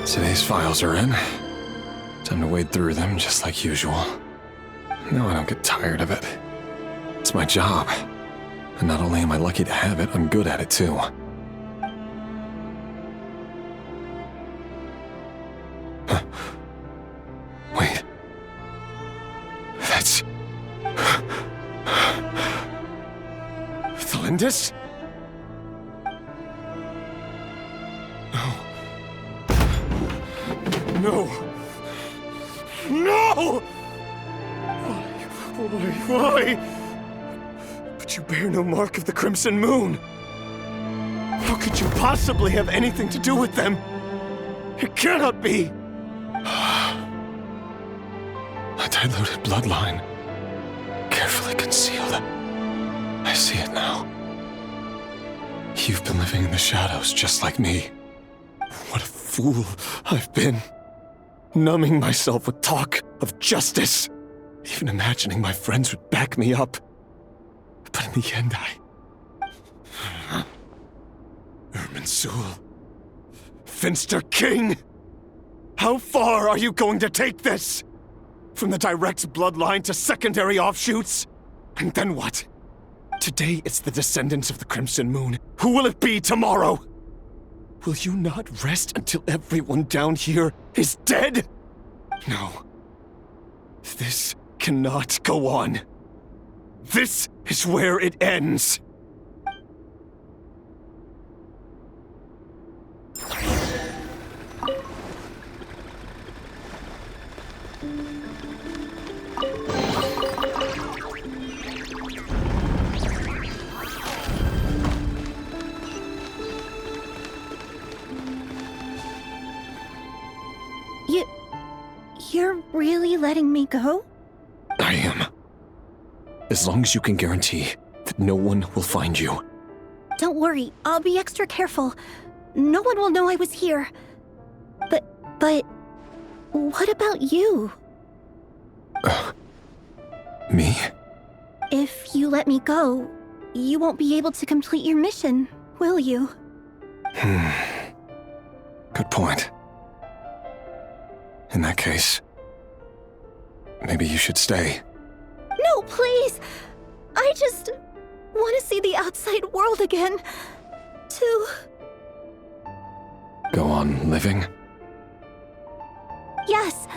Today's files are in. Time to wade through them just like usual. No, I don't get tired of it. It's my job. And not only am I lucky to have it, I'm good at it too. Huh. Wait. That's... Thalindis? No. No! Why? But you bear no mark of the Crimson Moon. How could you possibly have anything to do with them? It cannot be! A diluted bloodline. Carefully concealed. I see it now. You've been living in the shadows just like me. What a fool I've been. Numbing myself with talk of justice. Even imagining my friends would back me up. But in the end, Irminsul. Finster King! How far are you going to take this? From the direct bloodline to secondary offshoots? And then what? Today it's the descendants of the Crimson Moon. Who will it be tomorrow? Will you not rest until everyone down here is dead? No. This cannot go on. This is where it ends. You're really letting me go? I am. As long as you can guarantee that no one will find you. Don't worry, I'll be extra careful. No one will know I was here. But... what about you? Me? If you let me go, you won't be able to complete your mission, will you? Good point. In that case, maybe you should stay. No, please! I just want to see the outside world again. To... Go on living? Yes.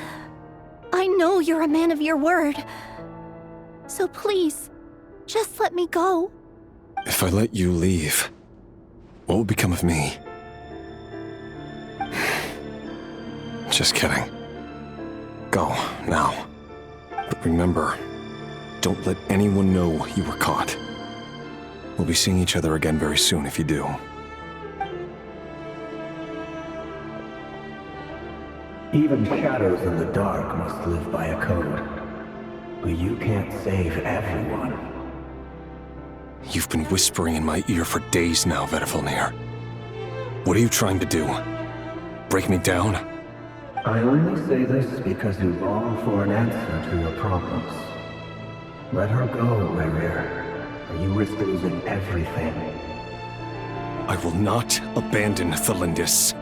I know you're a man of your word. So please, just let me go. If I let you leave, what will become of me? Just kidding. Go, now. But remember, don't let anyone know you were caught. We'll be seeing each other again very soon if you do. Even shadows in the dark must live by a code. But you can't save everyone. You've been whispering in my ear for days now, Vedifalnir. What are you trying to do? Break me down? I only say this because you long for an answer to your problems. Let her go, Rerir, or you risk losing everything. I will not abandon Thalindis.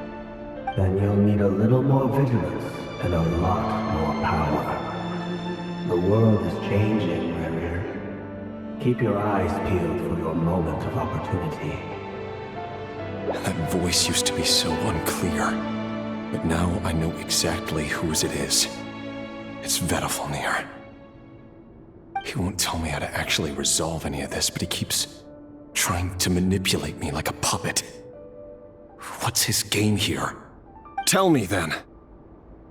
Then you'll need a little more vigilance and a lot more power. The world is changing, Rerir. Keep your eyes peeled for your moment of opportunity. That voice used to be so unclear, but now I know exactly whose it is. It's Vedifalnir. He won't tell me how to actually resolve any of this, but he keeps trying to manipulate me like a puppet. What's his game here? Tell me then.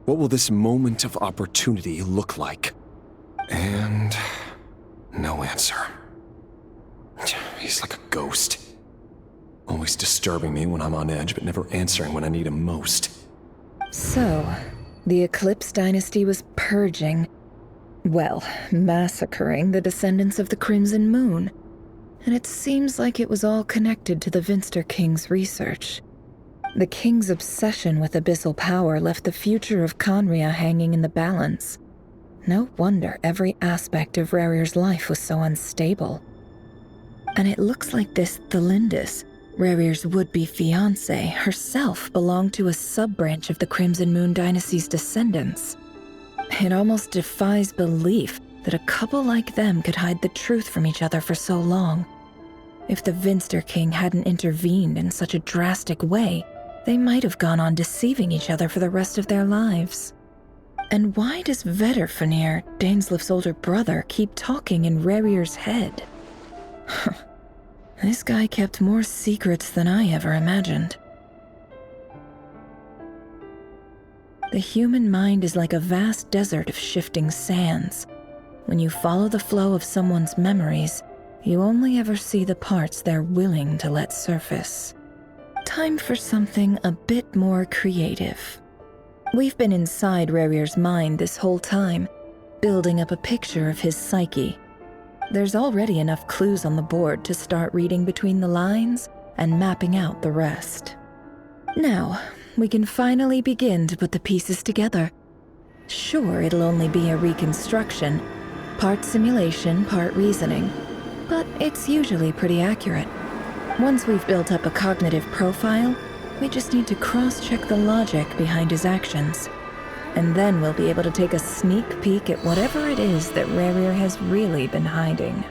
What will this moment of opportunity look like? And... no answer. He's like a ghost. Always disturbing me when I'm on edge, but never answering when I need him most. So, the Eclipse Dynasty was purging, well, massacring the descendants of the Crimson Moon. And it seems like it was all connected to the Finster King's research. The King's obsession with abyssal power left the future of Khaenri'ah hanging in the balance. No wonder every aspect of Rerir's life was so unstable. And it looks like this Thalindis, Rerir's would-be fiancée herself belonged to a sub-branch of the Crimson Moon Dynasty's descendants. It almost defies belief that a couple like them could hide the truth from each other for so long. If the Vinster King hadn't intervened in such a drastic way, they might have gone on deceiving each other for the rest of their lives. And why does Vedderfanir, Daneslif's older brother, keep talking in Rerir's head? This guy kept more secrets than I ever imagined. The human mind is like a vast desert of shifting sands. When you follow the flow of someone's memories, you only ever see the parts they're willing to let surface. Time for something a bit more creative. We've been inside Rerir's mind this whole time, building up a picture of his psyche. There's already enough clues on the board to start reading between the lines and mapping out the rest. Now, we can finally begin to put the pieces together. Sure, it'll only be a reconstruction, part simulation, part reasoning, but it's usually pretty accurate. Once we've built up a cognitive profile, we just need to cross-check the logic behind his actions. And then we'll be able to take a sneak peek at whatever it is that Rerir has really been hiding.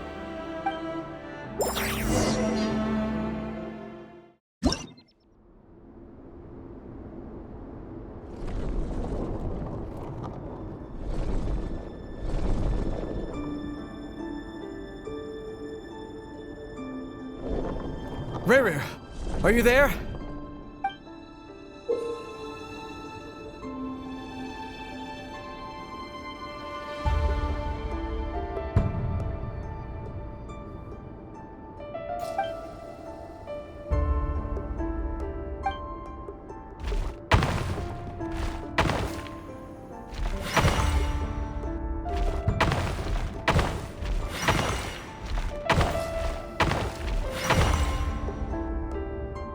Rerir, are you there?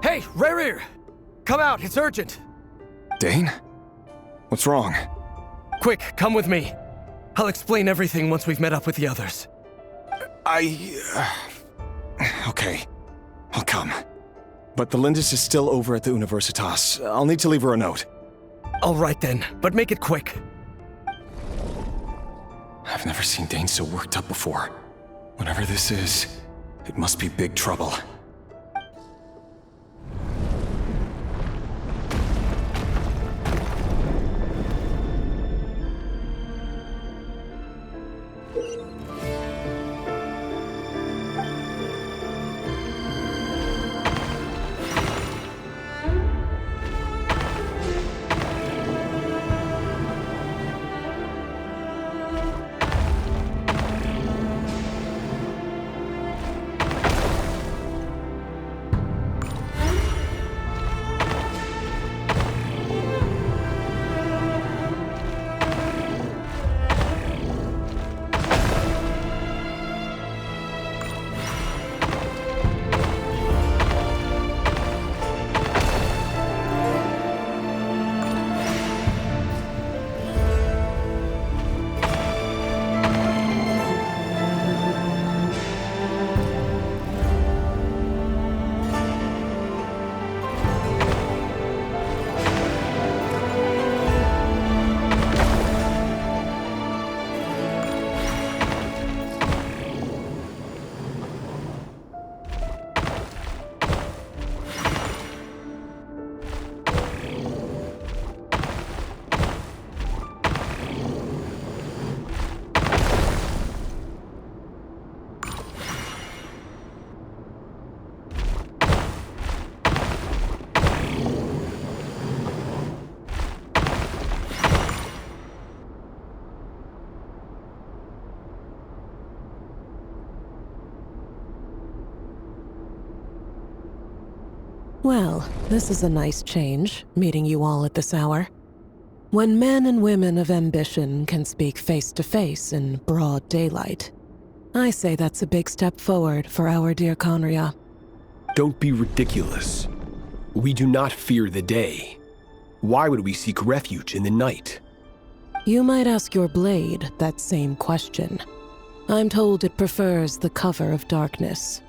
Hey, Rerir! Come out, it's urgent! Dane? What's wrong? Quick, come with me. I'll explain everything once we've met up with the others. Okay. I'll come. But the Lindis is still over at the Universitas. I'll need to leave her a note. All right then, but make it quick. I've never seen Dane so worked up before. Whatever this is, it must be big trouble. Well, this is a nice change, meeting you all at this hour. When men and women of ambition can speak face to face in broad daylight, I say that's a big step forward for our dear Conria. Don't be ridiculous. We do not fear the day. Why would we seek refuge in the night? You might ask your blade that same question. I'm told it prefers the cover of darkness.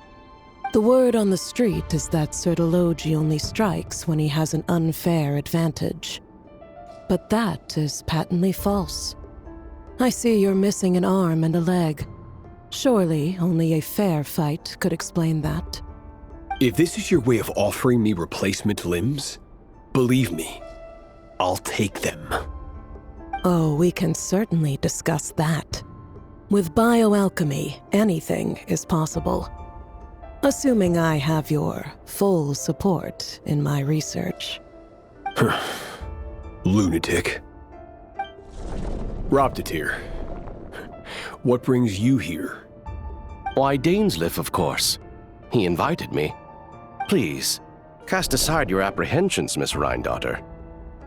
The word on the street is that Sir Elegy only strikes when he has an unfair advantage. But that is patently false. I see you're missing an arm and a leg. Surely only a fair fight could explain that. If this is your way of offering me replacement limbs, believe me, I'll take them. Oh, we can certainly discuss that. With bioalchemy, anything is possible. Assuming I have your full support in my research. Lunatic. Roptatir, what brings you here? Why, Dainsleif, of course. He invited me. Please, cast aside your apprehensions, Miss Rhine-daughter.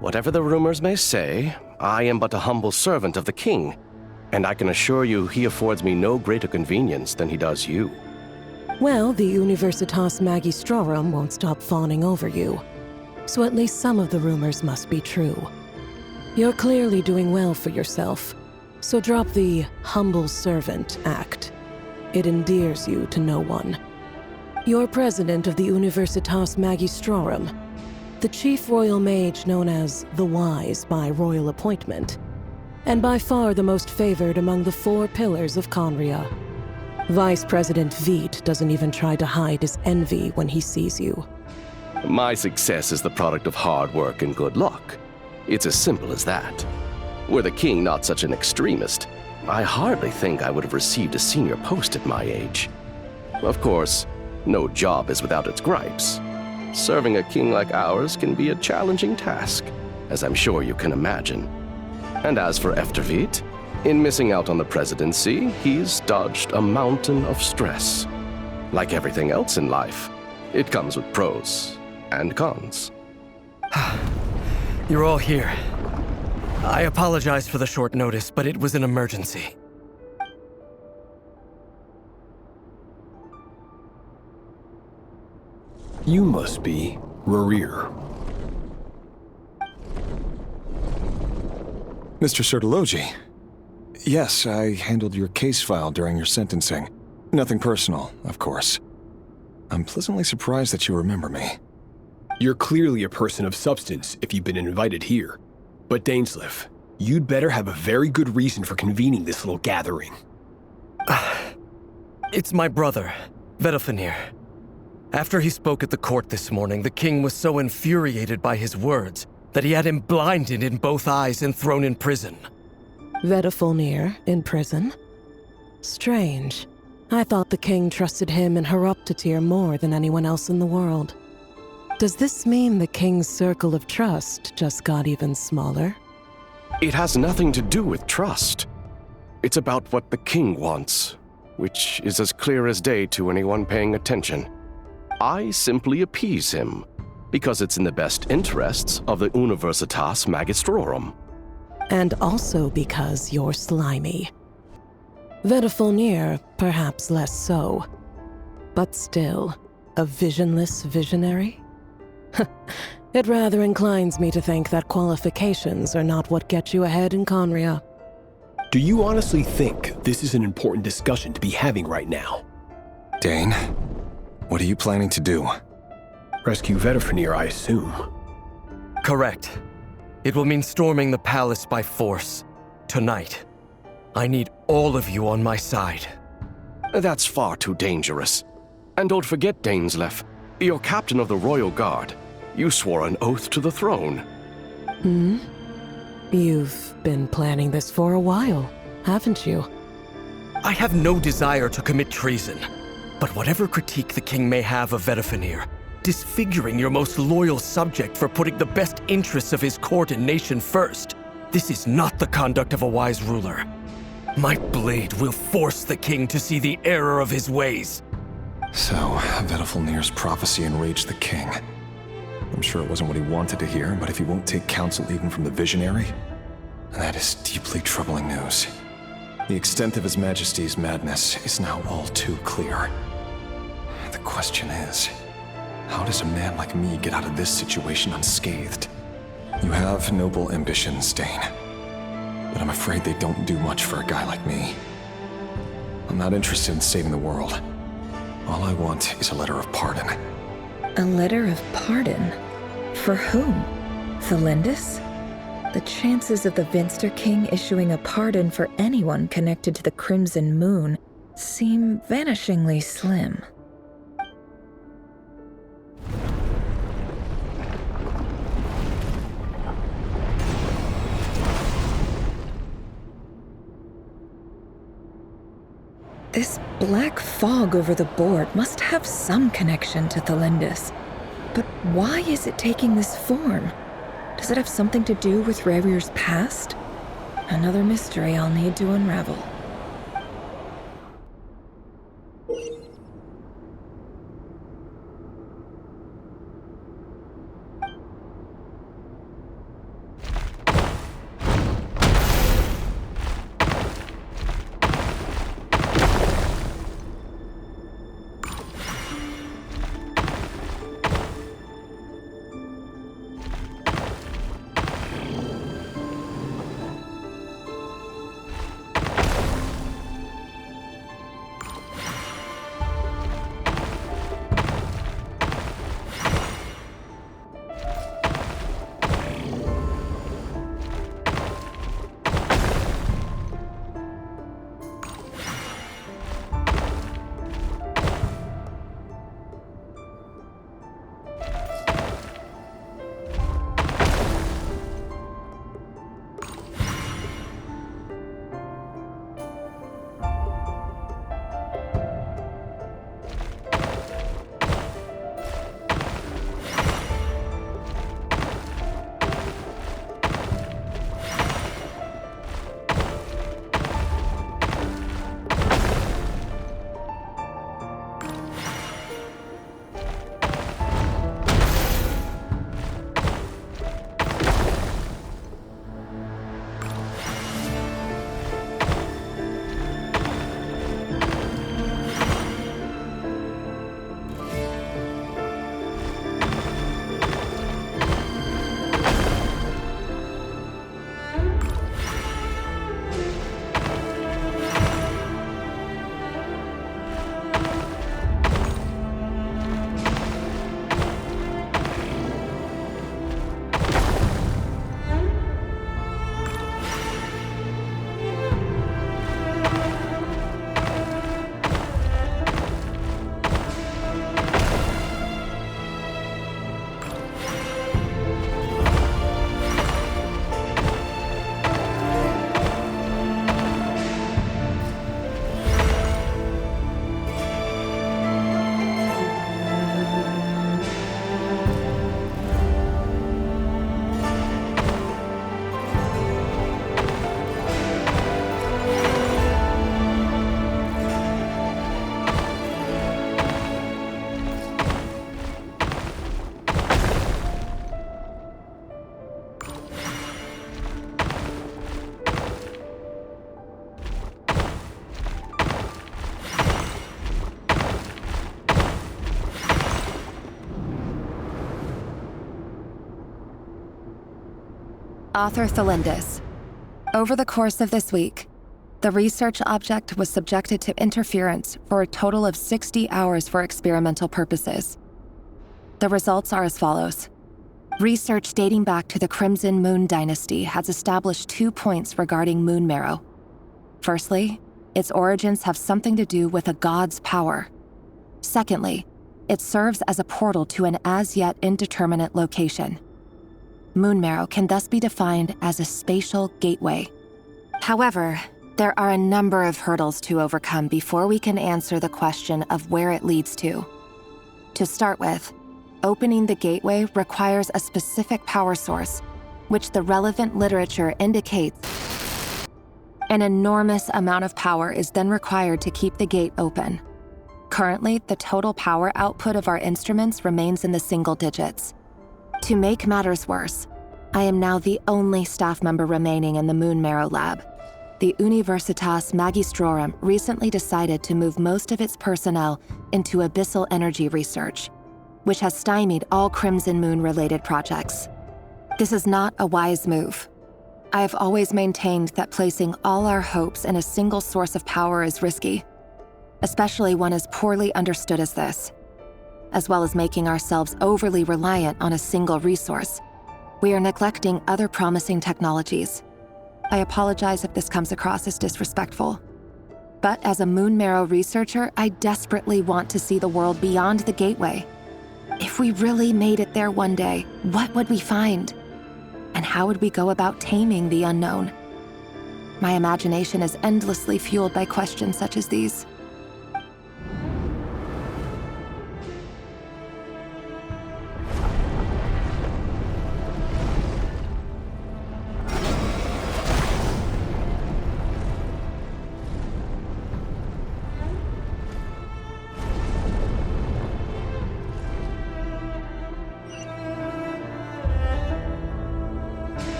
Whatever the rumors may say, I am but a humble servant of the king, and I can assure you he affords me no greater convenience than he does you. Well, the Universitas Magistrorum won't stop fawning over you, so at least some of the rumors must be true. You're clearly doing well for yourself, so drop the humble servant act. It endears you to no one. You're president of the Universitas Magistrorum, the chief royal mage known as the Wise by royal appointment, and by far the most favored among the 4 pillars of Conria. Vice President Veit doesn't even try to hide his envy when he sees you. My success is the product of hard work and good luck. It's as simple as that. Were the king not such an extremist, I hardly think I would have received a senior post at my age. Of course, no job is without its gripes. Serving a king like ours can be a challenging task, as I'm sure you can imagine. And as for Efterveit, in missing out on the presidency, he's dodged a mountain of stress. Like everything else in life, it comes with pros and cons. You're all here. I apologize for the short notice, but it was an emergency. You must be Rerir. Mr. Sir Elegy. Yes, I handled your case file during your sentencing. Nothing personal, of course. I'm pleasantly surprised that you remember me. You're clearly a person of substance if you've been invited here. But Dainsleif, you'd better have a very good reason for convening this little gathering. It's my brother, Vedalfenir. After he spoke at the court this morning, the king was so infuriated by his words that he had him blinded in both eyes and thrown in prison. Vedalfenir in prison? Strange. I thought the king trusted him and Roptatir more than anyone else in the world. Does this mean the king's circle of trust just got even smaller? It has nothing to do with trust. It's about what the king wants, which is as clear as day to anyone paying attention. I simply appease him, because it's in the best interests of the Universitas Magistrorum. And also because you're slimy. Vedalfenir, perhaps less so. But still, a visionless visionary? It rather inclines me to think that qualifications are not what get you ahead in Conria. Do you honestly think this is an important discussion to be having right now? Dane, what are you planning to do? Rescue Vedalfenir, I assume. Correct. It will mean storming the palace by force. Tonight. I need all of you on my side. That's far too dangerous. And don't forget, Dainsleif, you're captain of the Royal Guard. You swore an oath to the throne. You've been planning this for a while, haven't you? I have no desire to commit treason. But whatever critique the king may have of Vedalfenir, disfiguring your most loyal subject for putting the best interests of his court and nation first, this is not the conduct of a wise ruler. My blade will force the king to see the error of his ways. So, Vedalfenir's prophecy enraged the king. I'm sure it wasn't what he wanted to hear, but if he won't take counsel even from the visionary, that is deeply troubling news. The extent of His Majesty's madness is now all too clear. The question is, how does a man like me get out of this situation unscathed? You have noble ambitions, Dane, but I'm afraid they don't do much for a guy like me. I'm not interested in saving the world. All I want is a letter of pardon. A letter of pardon? For whom? Thelindis? The chances of the Vinster King issuing a pardon for anyone connected to the Crimson Moon seem vanishingly slim. This black fog over the board must have some connection to Thelindis. But why is it taking this form? Does it have something to do with Rerir's past? Another mystery I'll need to unravel. Author Thelindis. Over the course of this week, the research object was subjected to interference for a total of 60 hours for experimental purposes. The results are as follows. Research dating back to the Crimson Moon Dynasty has established 2 points regarding moon marrow. Firstly, its origins have something to do with a god's power. Secondly, it serves as a portal to an as-yet indeterminate location. Moon marrow can thus be defined as a spatial gateway. However, there are a number of hurdles to overcome before we can answer the question of where it leads to. To start with, opening the gateway requires a specific power source, which the relevant literature indicates. An enormous amount of power is then required to keep the gate open. Currently, the total power output of our instruments remains in the single digits. To make matters worse, I am now the only staff member remaining in the Moon Marrow lab. The Universitas Magistrorum recently decided to move most of its personnel into abyssal energy research, which has stymied all Crimson Moon-related projects. This is not a wise move. I have always maintained that placing all our hopes in a single source of power is risky. especially one as poorly understood as this. As well as making ourselves overly reliant on a single resource, we are neglecting other promising technologies. I apologize if this comes across as disrespectful. But as a Moon Marrow researcher, I desperately want to see the world beyond the gateway. If we really made it there one day, what would we find? And how would we go about taming the unknown? My imagination is endlessly fueled by questions such as these.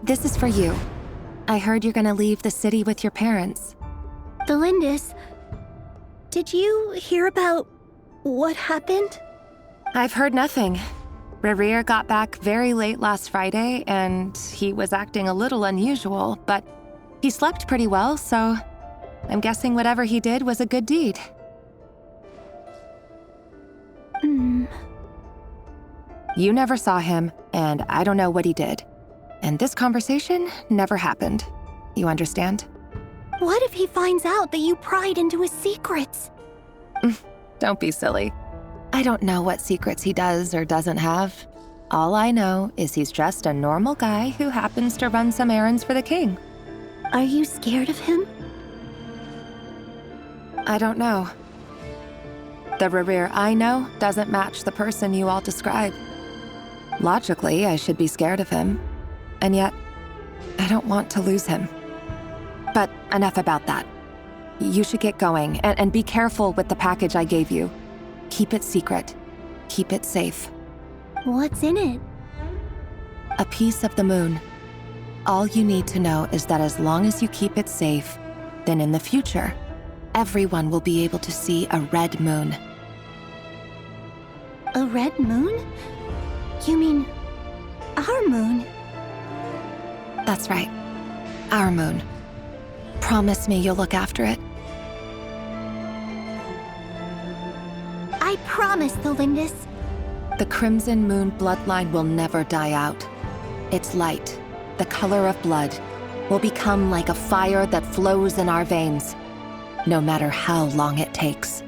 This is for you. I heard you're gonna leave the city with your parents. The Lindis. Did you hear about what happened? I've heard nothing. Rerir got back very late last Friday, and he was acting a little unusual, but he slept pretty well, so I'm guessing whatever he did was a good deed. You never saw him, and I don't know what he did. And this conversation never happened. You understand? What if he finds out that you pried into his secrets? Don't be silly. I don't know what secrets he does or doesn't have. All I know is he's just a normal guy who happens to run some errands for the king. Are you scared of him? I don't know. The Rerir I know doesn't match the person you all describe. Logically, I should be scared of him. And yet, I don't want to lose him. But enough about that. You should get going, and be careful with the package I gave you. Keep it secret. Keep it safe. What's in it? A piece of the moon. All you need to know is that as long as you keep it safe, then in the future, everyone will be able to see a red moon. A red moon? You mean our moon? That's right. Our moon. Promise me you'll look after it. I promise, the Lindis. The Crimson Moon bloodline will never die out. Its light, the color of blood, will become like a fire that flows in our veins, no matter how long it takes.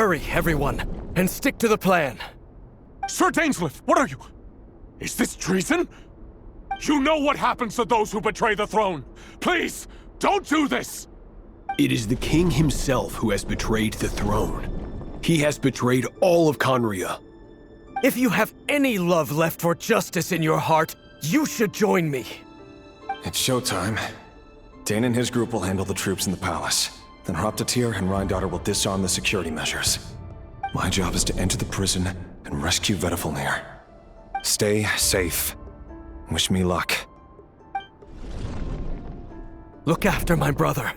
Hurry, everyone, and stick to the plan. Sir Dainsleif, what are you? Is this treason? You know what happens to those who betray the throne. Please, don't do this! It is the king himself who has betrayed the throne. He has betrayed all of Conria. If you have any love left for justice in your heart, you should join me. It's showtime. Dane and his group will handle the troops in the palace. Then Hraptatir and Rhindaughter will disarm the security measures. My job is to enter the prison and rescue Vedifalnir. Stay safe. Wish me luck. Look after my brother.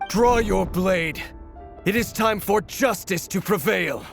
Draw your blade. It is time for justice to prevail.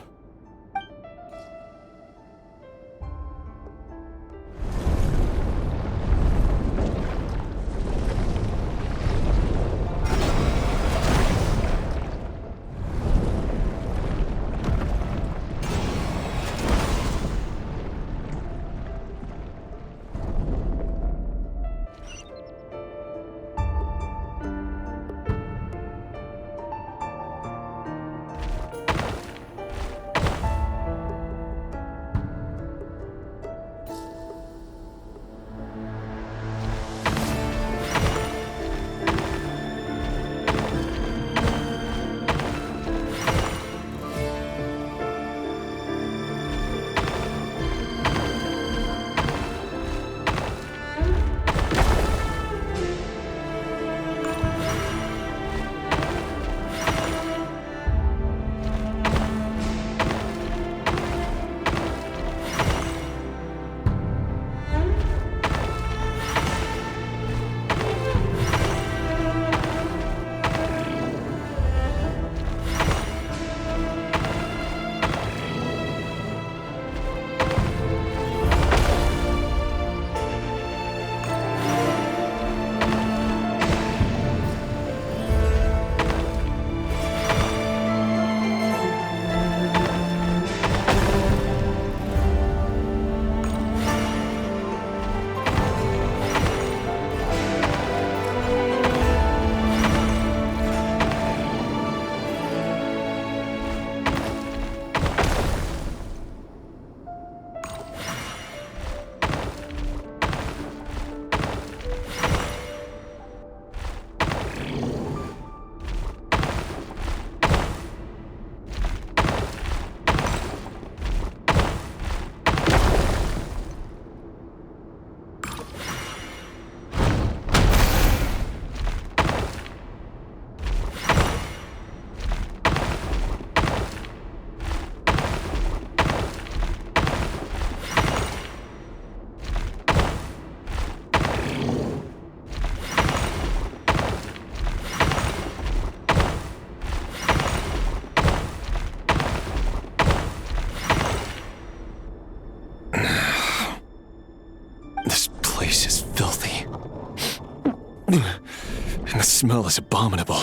And the smell is abominable.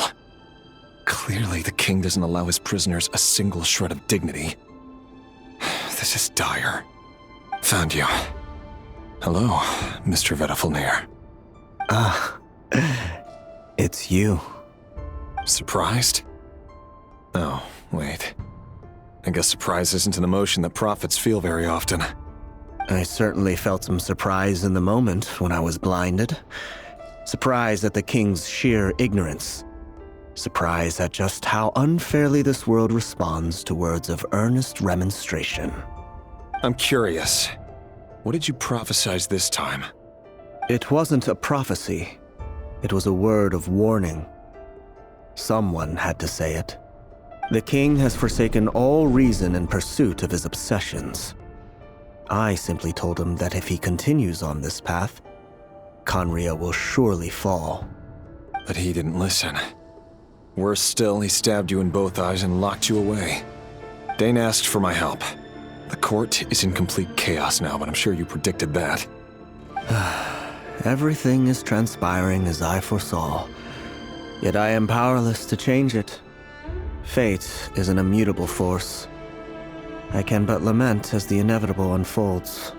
Clearly, the king doesn't allow his prisoners a single shred of dignity. This is dire. Found you. Hello, Mr. Vedifalnir. It's you. Surprised? Oh, wait. I guess surprise isn't an emotion that prophets feel very often. I certainly felt some surprise in the moment when I was blinded. Surprise at the king's sheer ignorance. Surprise at just how unfairly this world responds to words of earnest remonstration. I'm curious. What did you prophesize this time? It wasn't a prophecy. It was a word of warning. Someone had to say it. The king has forsaken all reason in pursuit of his obsessions. I simply told him that if he continues on this path, Conria will surely fall. But he didn't listen. Worse still, he stabbed you in both eyes and locked you away. Dane asked for my help. The court is in complete chaos now, but I'm sure you predicted that. Everything is transpiring as I foresaw, yet I am powerless to change it. Fate is an immutable force. I can but lament as the inevitable unfolds.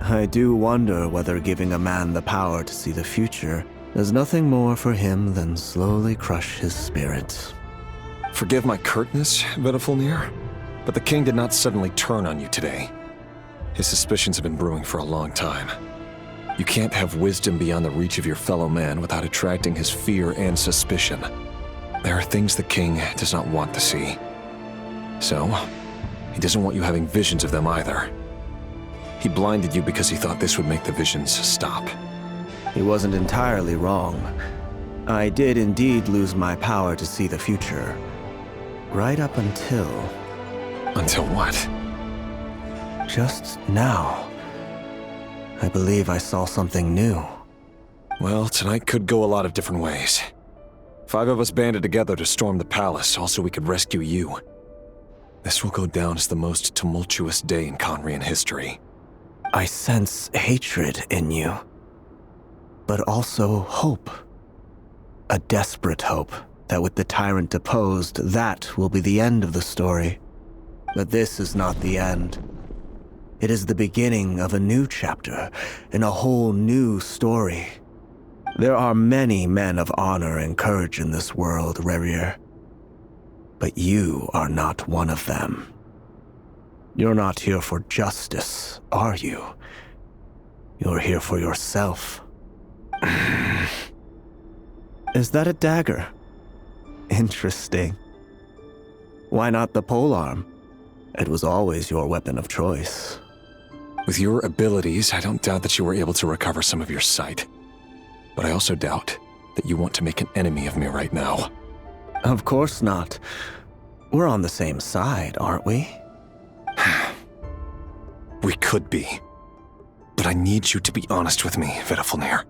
I do wonder whether giving a man the power to see the future is nothing more for him than slowly crush his spirit. Forgive my curtness, Vedafulnir, but the king did not suddenly turn on you today. His suspicions have been brewing for a long time. You can't have wisdom beyond the reach of your fellow man without attracting his fear and suspicion. There are things the king does not want to see. So, he doesn't want you having visions of them either. He blinded you because he thought this would make the visions stop. He wasn't entirely wrong. I did indeed lose my power to see the future. Right up until... Until what? Just now. I believe I saw something new. Well, tonight could go a lot of different ways. 5 of us banded together to storm the palace, all so we could rescue you. This will go down as the most tumultuous day in Conrian history. I sense hatred in you, but also hope. A desperate hope that with the tyrant deposed, that will be the end of the story. But this is not the end. It is the beginning of a new chapter, in a whole new story. There are many men of honor and courage in this world, Rerir. But you are not one of them. You're not here for justice, are you? You're here for yourself. Is that a dagger? Interesting. Why not the polearm? It was always your weapon of choice. With your abilities, I don't doubt that you were able to recover some of your sight. But I also doubt that you want to make an enemy of me right now. Of course not. We're on the same side, aren't we? We could be. But I need you to be honest with me, Vedafulnir.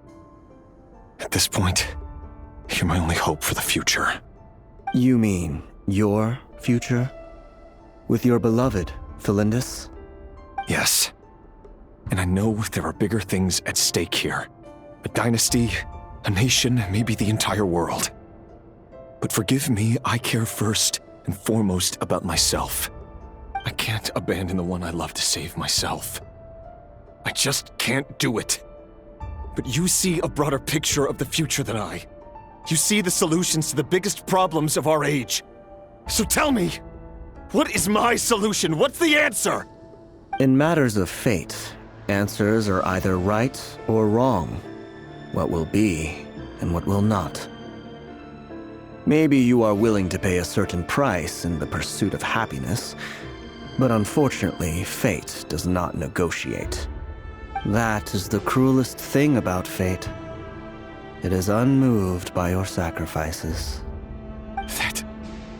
At this point, you're my only hope for the future. You mean your future? With your beloved, Thelindis? Yes. And I know there are bigger things at stake here. A dynasty, a nation, maybe the entire world. But forgive me, I care first and foremost about myself. I can't abandon the one I love to save myself. I just can't do it. But you see a broader picture of the future than I. You see the solutions to the biggest problems of our age. So tell me, what is my solution? What's the answer? In matters of fate, answers are either right or wrong. What will be and what will not. Maybe you are willing to pay a certain price in the pursuit of happiness, but unfortunately, fate does not negotiate. That is the cruelest thing about fate. It is unmoved by your sacrifices. That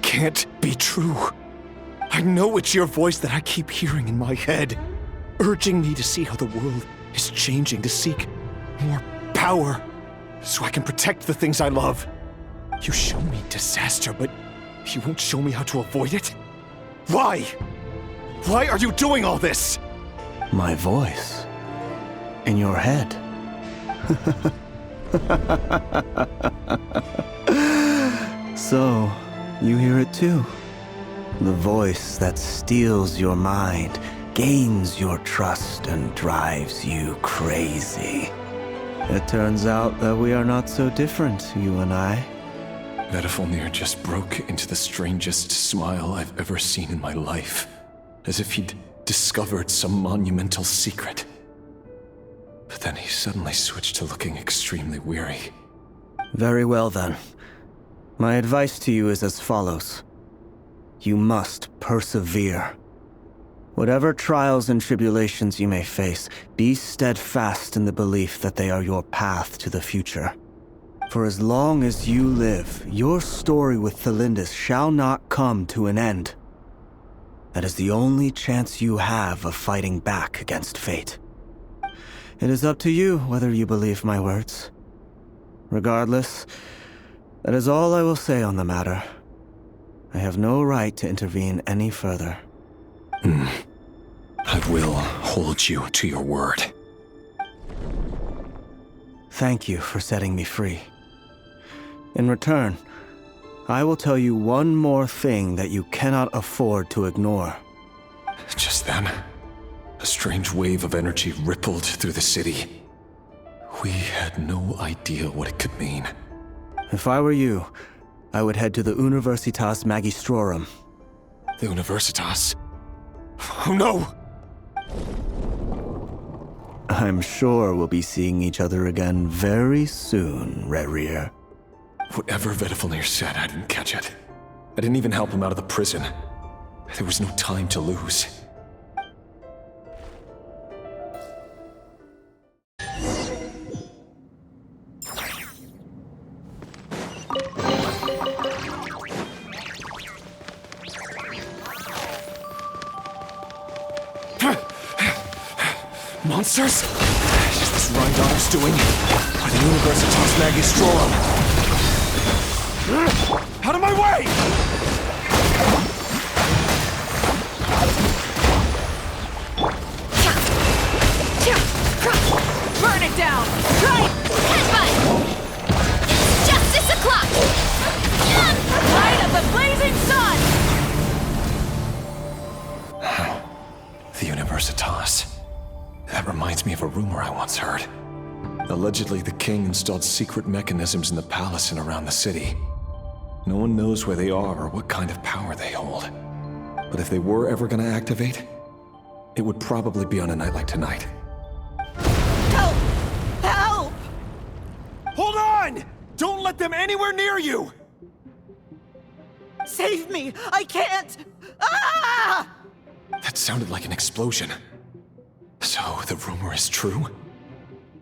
can't be true. I know it's your voice that I keep hearing in my head, urging me to see how the world is changing, to seek more power, so I can protect the things I love. You show me disaster, but you won't show me how to avoid it? Why? Why are you doing all this? My voice. In your head. So, you hear it too. The voice that steals your mind, gains your trust, and drives you crazy. It turns out that we are not so different, you and I. Vedafulnir just broke into the strangest smile I've ever seen in my life, as if he'd discovered some monumental secret. But then he suddenly switched to looking extremely weary. Very well then. My advice to you is as follows. You must persevere. Whatever trials and tribulations you may face, be steadfast in the belief that they are your path to the future. For as long as you live, your story with Thelindis shall not come to an end. That is the only chance you have of fighting back against fate. It is up to you whether you believe my words. Regardless, that is all I will say on the matter. I have no right to intervene any further. I will hold you to your word. Thank you for setting me free. In return, I will tell you one more thing that you cannot afford to ignore. Just then, a strange wave of energy rippled through the city. We had no idea what it could mean. If I were you, I would head to the Universitas Magistrorum. The Universitas? Oh no! I'm sure we'll be seeing each other again very soon, Rerir. Whatever Vedifalnir said, I didn't catch it. I didn't even help him out of the prison. There was no time to lose. Monsters? Is this Rhindotter's doing? By the Universitas Magistrorum? Out of my way! Burn it down! Right! Headbutt! It's justice o'clock! Light of the blazing sun! The Universitas. That reminds me of a rumor I once heard. Allegedly, the king installed secret mechanisms in the palace and around the city. No one knows where they are or what kind of power they hold. But if they were ever gonna activate, it would probably be on a night like tonight. Help! Help! Hold on! Don't let them anywhere near you! Save me! I can't! Ah! That sounded like an explosion. So, the rumor is true?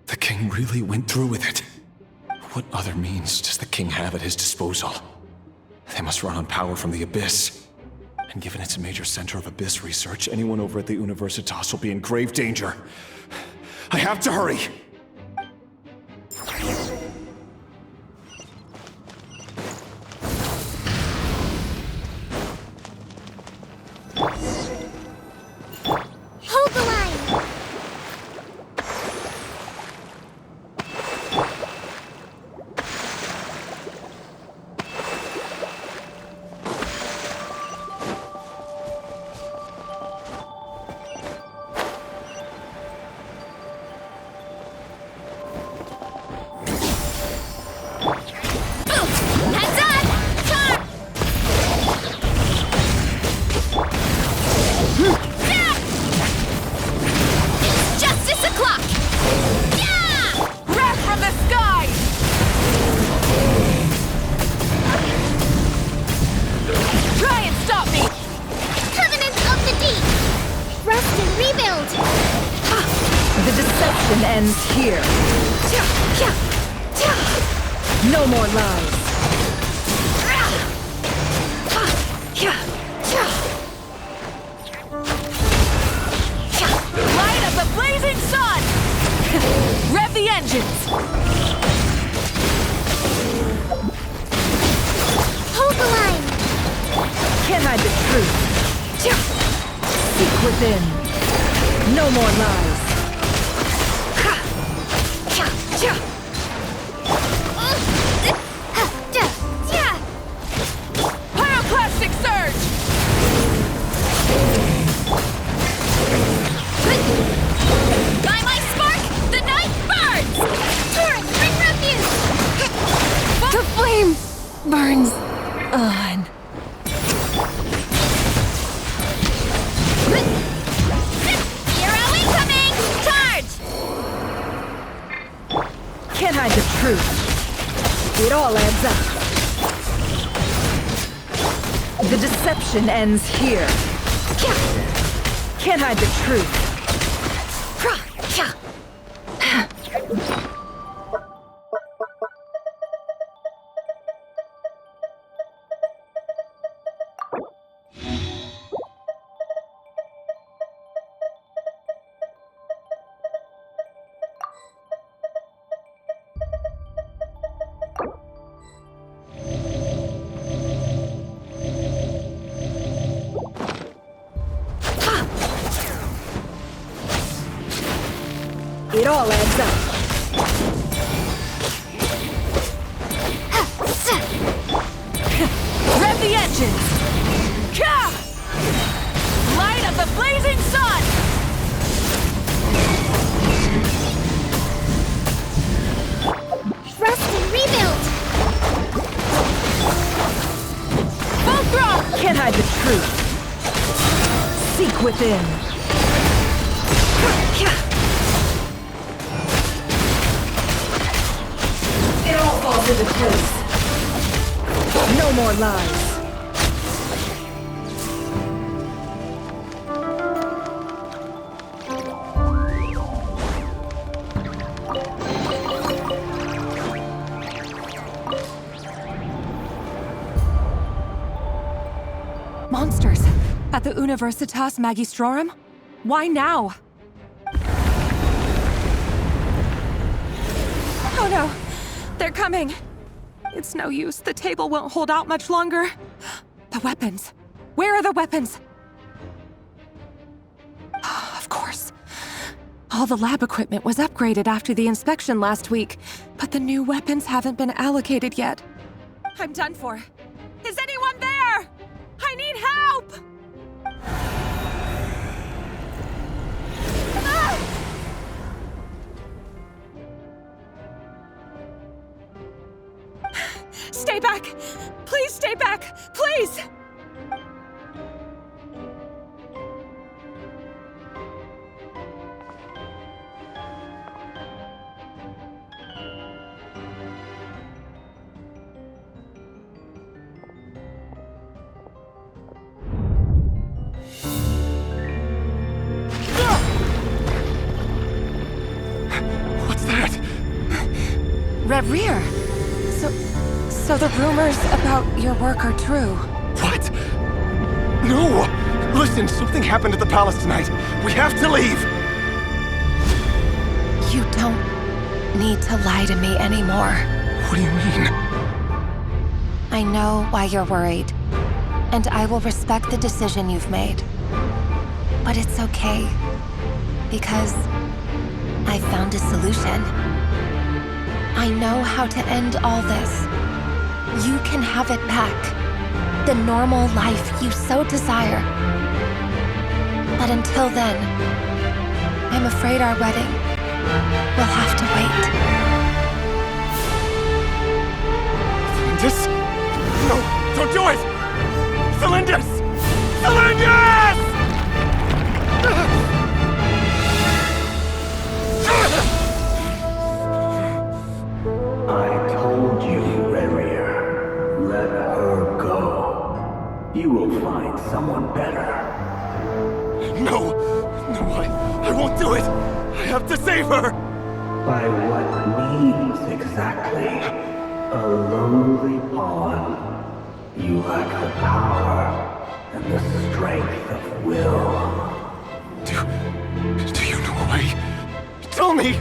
The king really went through with it? What other means does the king have at his disposal? They must run on power from the Abyss. And given it's a major center of Abyss research, anyone over at the Universitas will be in grave danger. I have to hurry! Hold the line! Ends here. No more lies. Light of the blazing sun! Rev the engines! Hold the line! Can't hide the truth. Seek within. No more lies. Pyroclastic surge! By my spark, the night burns! Torrent, bring refuge! The flame burns on. Hero incoming! Charge! Can't hide the truth. It all adds up. The deception ends here. Can't hide the truth. It all adds up. Rev the engines! Light of the blazing sun! Rest and rebuild! Look within. It all falls into place. No more lies. Monsters! At the Universitas Magistrorum? Why now? Oh no! They're coming! It's no use. The table won't hold out much longer. The weapons. Where are the weapons? Of course. All the lab equipment was upgraded after the inspection last week, but the new weapons haven't been allocated yet. I'm done for. Is anyone there? I need help! Ah! Stay back! Please stay back! Please! What's that? Rerir! So the rumors about your work are true. What? No! Listen, something happened at the palace tonight. We have to leave! You don't need to lie to me anymore. What do you mean? I know why you're worried, and I will respect the decision you've made. But it's okay, because I found a solution. I know how to end all this. You can have it back. The normal life you so desire. But until then, I'm afraid our wedding will have to wait. Cylindus? No, don't do it! Cylindus! Cylindus! I told you, Rerir. Let her go. You will find someone better. No, I won't do it! I have to save her! By what means exactly? A lowly pawn. You lack the power and the strength of will. Do you know a way? Tell me!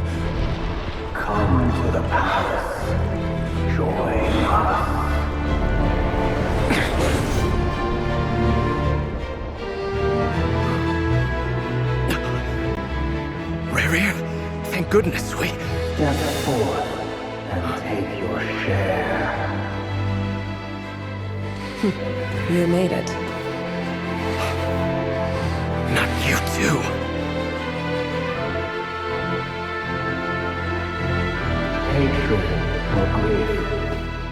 Come to the palace. Join us. Rerir, thank goodness we... Step forth and take your share. You made it. Not you too. Hatred or grief,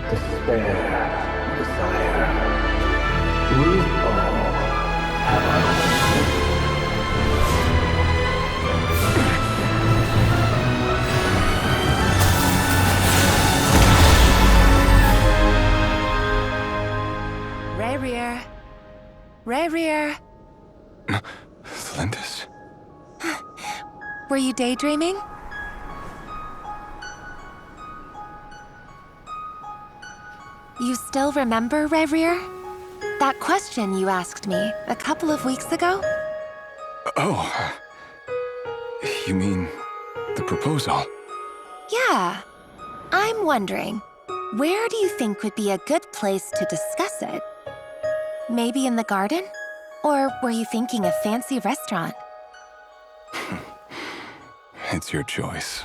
despair or desire. We all have our own. Rerir. Cylindus? Were you daydreaming? You still remember, Rerir? That question you asked me a couple of weeks ago? Oh. You mean the proposal? Yeah. I'm wondering, where do you think would be a good place to discuss it? Maybe in the garden? Or were you thinking a fancy restaurant? It's your choice.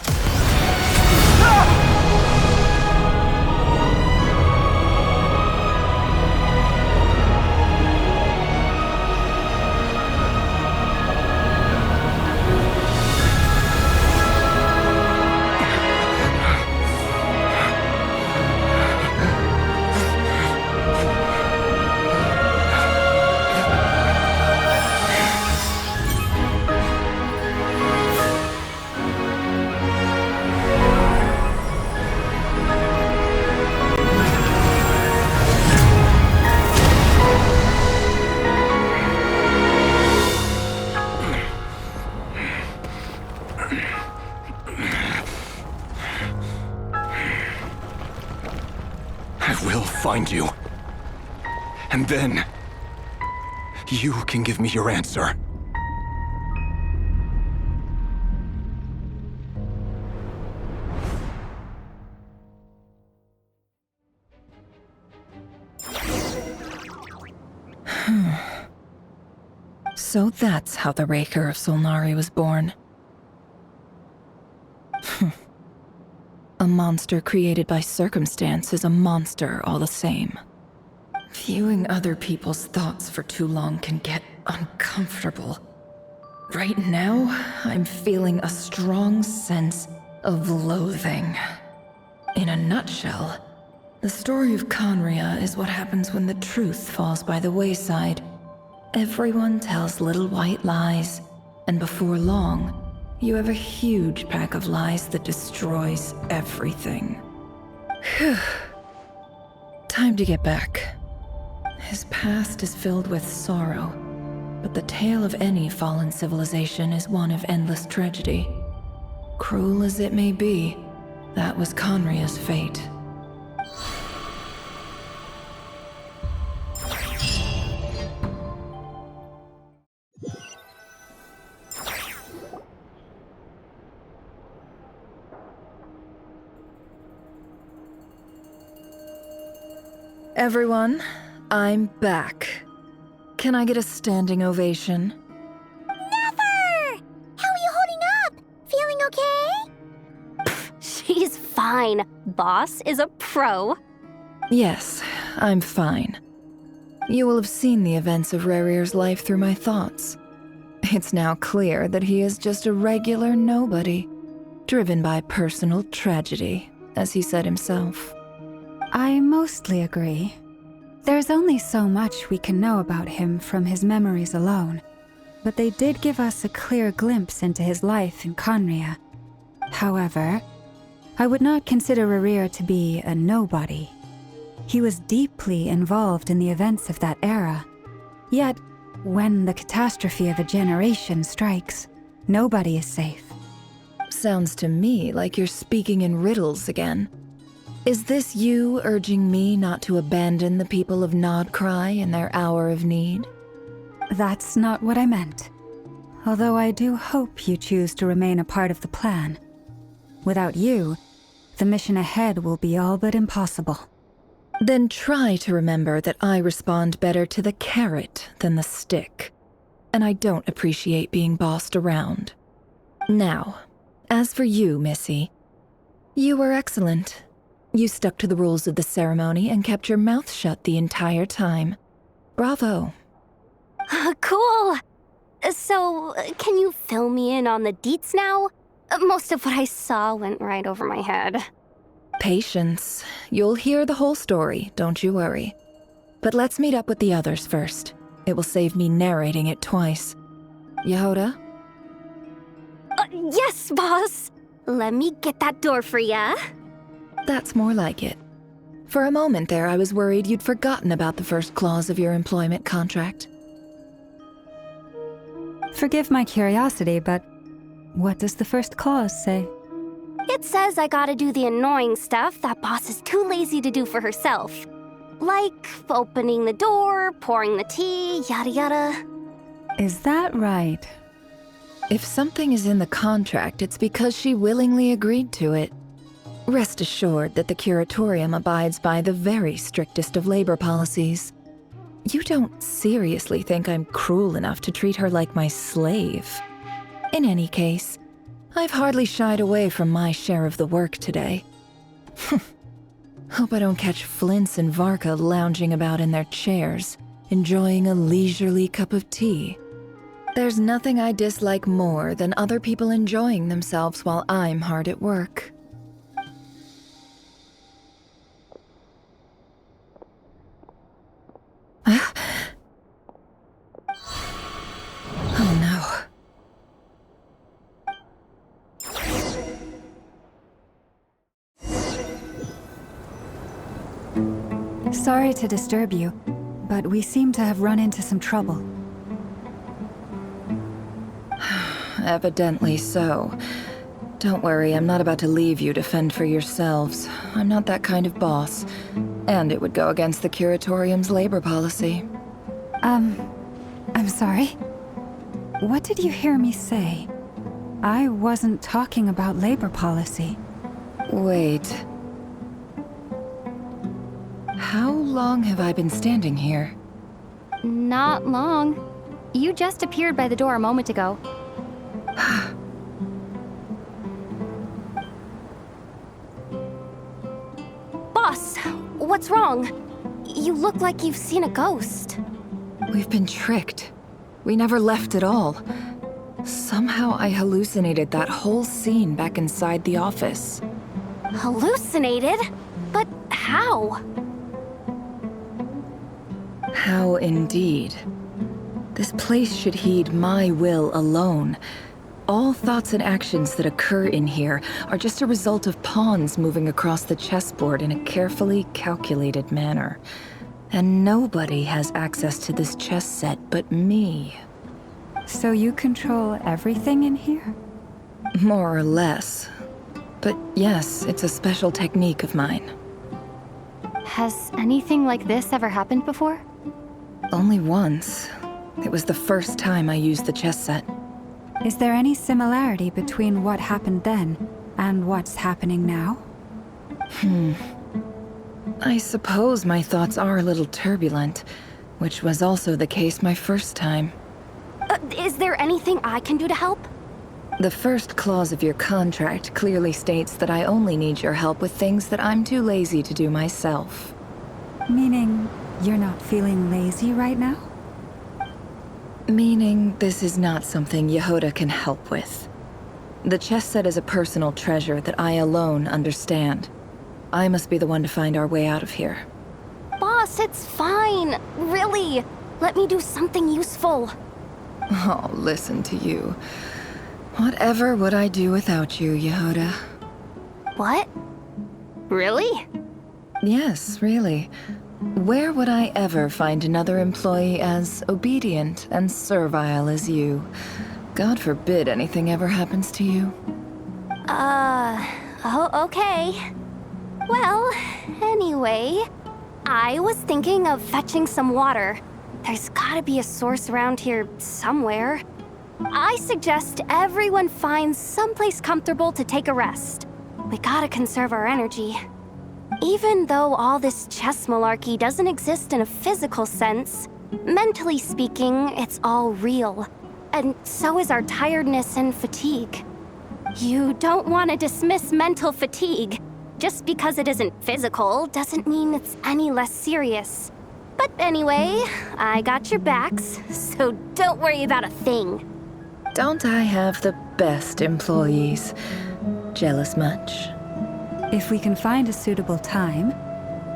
I will find you. And then, you can give me your answer. So that's how the Raker of Solnari was born. A monster created by circumstance is a monster all the same. Viewing other people's thoughts for too long can get uncomfortable. Right now, I'm feeling a strong sense of loathing. In a nutshell, the story of Conria is what happens when the truth falls by the wayside. Everyone tells little white lies, and before long, you have a huge pack of lies that destroys everything. Phew. Time to get back. His past is filled with sorrow, but the tale of any fallen civilization is one of endless tragedy. Cruel as it may be, that was Conria's fate. Everyone, I'm back. Can I get a standing ovation? Never! How are you holding up? Feeling okay? She's fine. Boss is a pro. Yes, I'm fine. You will have seen the events of Rerir's life through my thoughts. It's now clear that he is just a regular nobody, driven by personal tragedy, as he said himself. I mostly agree. There's only so much we can know about him from his memories alone, but they did give us a clear glimpse into his life in Conria. However, I would not consider Rerir to be a nobody. He was deeply involved in the events of that era. Yet, when the catastrophe of a generation strikes, nobody is safe. Sounds to me like you're speaking in riddles again. Is this you urging me not to abandon the people of Nod-Krai in their hour of need? That's not what I meant. Although I do hope you choose to remain a part of the plan. Without you, the mission ahead will be all but impossible. Then try to remember that I respond better to the carrot than the stick. And I don't appreciate being bossed around. Now, as for you, Missy, you were excellent. You stuck to the rules of the ceremony and kept your mouth shut the entire time. Bravo. Cool. So, can you fill me in on the deets now? Most of what I saw went right over my head. Patience. You'll hear the whole story, don't you worry. But let's meet up with the others first. It will save me narrating it twice. Yehoda? Yes, boss. Let me get that door for ya. That's more like it. For a moment there, I was worried you'd forgotten about the first clause of your employment contract. Forgive my curiosity, but what does the first clause say? It says I gotta do the annoying stuff that boss is too lazy to do for herself. Like opening the door, pouring the tea, yada yada. Is that right? If something is in the contract, it's because she willingly agreed to it. Rest assured that the Curatorium abides by the very strictest of labor policies. You don't seriously think I'm cruel enough to treat her like my slave? In any case, I've hardly shied away from my share of the work today. Hope I don't catch Flintz and Varka lounging about in their chairs, enjoying a leisurely cup of tea. There's nothing I dislike more than other people enjoying themselves while I'm hard at work. Oh no. Sorry to disturb you, but we seem to have run into some trouble. Evidently so. Don't worry, I'm not about to leave you to fend for yourselves. I'm not that kind of boss. And it would go against the Curatorium's labor policy. I'm sorry. What did you hear me say? I wasn't talking about labor policy. Wait. How long have I been standing here? Not long. You just appeared by the door a moment ago. Boss, what's wrong? You look like you've seen a ghost. We've been tricked. We never left at all. Somehow I hallucinated that whole scene back inside the office. Hallucinated? But how? How indeed. This place should heed my will alone. All thoughts and actions that occur in here are just a result of pawns moving across the chessboard in a carefully calculated manner. And nobody has access to this chess set but me. So you control everything in here? More or less. But yes, it's a special technique of mine. Has anything like this ever happened before? Only once. It was the first time I used the chess set. Is there any similarity between what happened then and what's happening now? I suppose my thoughts are a little turbulent, which was also the case my first time. Is there anything I can do to help? The first clause of your contract clearly states that I only need your help with things that I'm too lazy to do myself. Meaning, you're not feeling lazy right now? Meaning this is not something Yehoda can help with. The chess set is a personal treasure that I alone understand. I must be the one to find our way out of here. Boss, it's fine. Really. Let me do something useful. Oh, listen to you. Whatever would I do without you, Yehoda? What? Really? Yes, really. Where would I ever find another employee as obedient and servile as you? God forbid anything ever happens to you. Oh, okay. Well, anyway, I was thinking of fetching some water. There's gotta be a source around here somewhere. I suggest everyone finds someplace comfortable to take a rest. We gotta conserve our energy. Even though all this chess malarkey doesn't exist in a physical sense, mentally speaking, it's all real. And so is our tiredness and fatigue. You don't want to dismiss mental fatigue. Just because it isn't physical doesn't mean it's any less serious. But anyway, I got your backs, so don't worry about a thing. Don't I have the best employees? Jealous much? If we can find a suitable time,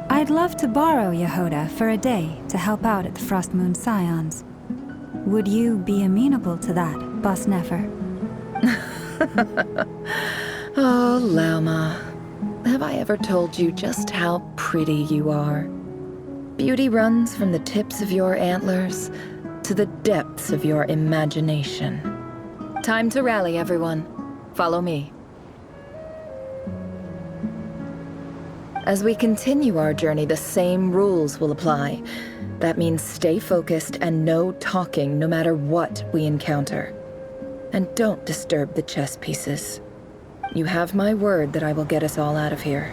I'd love to borrow Yehoda for a day to help out at the Frost Moon Scions. Would you be amenable to that, Boss Nefer? Oh, Lauma. Have I ever told you just how pretty you are? Beauty runs from the tips of your antlers to the depths of your imagination. Time to rally, everyone. Follow me. As we continue our journey, the same rules will apply. That means stay focused and no talking no matter what we encounter. And don't disturb the chess pieces. You have my word that I will get us all out of here.